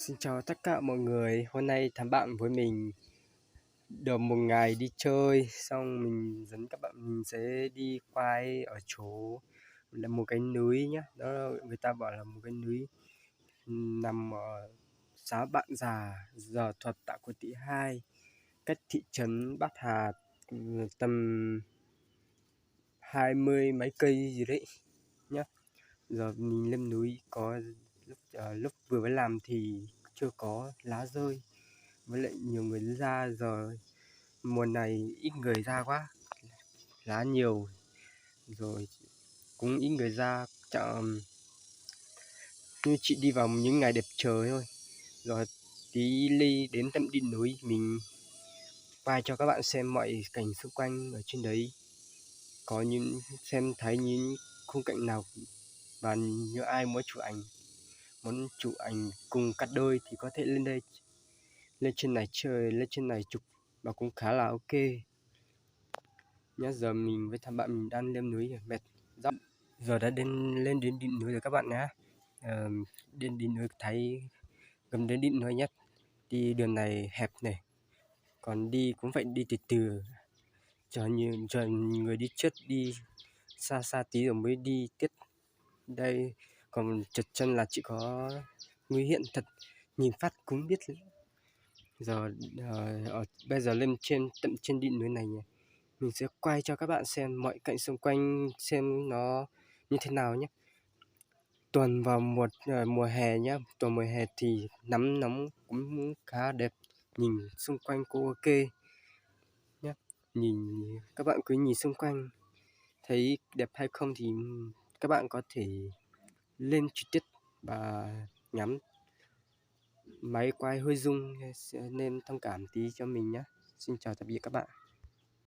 Xin chào tất cả mọi người, hôm nay thằng bạn với mình được một ngày đi chơi, xong mình dẫn các bạn mình sẽ đi quay ở chỗ là một cái núi nhá, đó là người ta bảo là một cái núi nằm ở xã Bạn Già, Giờ Thuật, Tạ Quỳ Thị 2, cách thị trấn Bát Hà tầm 20 mấy cây gì đấy nhá. Giờ mình lên núi có lúc vừa mới làm thì chưa có lá rơi, với lại nhiều người ra, giờ mùa này ít người ra quá, lá nhiều rồi cũng ít người ra, chẳng như chị đi vào những ngày đẹp trời thôi. Rồi tí ly đến tận đỉnh núi mình quay cho các bạn xem mọi cảnh xung quanh ở trên đấy, có những xem thấy những khung cảnh nào, và nếu ai muốn chụp ảnh cùng cắt đôi thì có thể lên đây, lên trên này chơi, lên trên này chụp và cũng khá là ok nhá. Giờ mình với thằng bạn mình đang lên núi rồi, mệt lắm. Giờ đã lên đến đỉnh núi rồi các bạn nhé. Đến đỉnh núi thấy gần đến đỉnh núi nhất, đi đường này hẹp này, còn đi cũng phải đi từ từ, chờ người đi trước đi xa xa tí rồi mới đi tiếp. Đây còn trượt chân là chỉ có nguy hiểm thật, nhìn phát cũng biết. Giờ bây giờ lên tận trên đỉnh núi này nhỉ, mình sẽ quay cho các bạn xem mọi cảnh xung quanh xem nó như thế nào nhé. Tuần vào mùa hè nhá, tuần mùa hè thì nắng nóng cũng khá đẹp, nhìn xung quanh cũng ok nhé. Các bạn cứ nhìn xung quanh thấy đẹp hay không thì các bạn có thể lên trực tiếp và nhắm máy quay hơi rung, nên thông cảm tí cho mình nhé. Xin chào tạm biệt các bạn.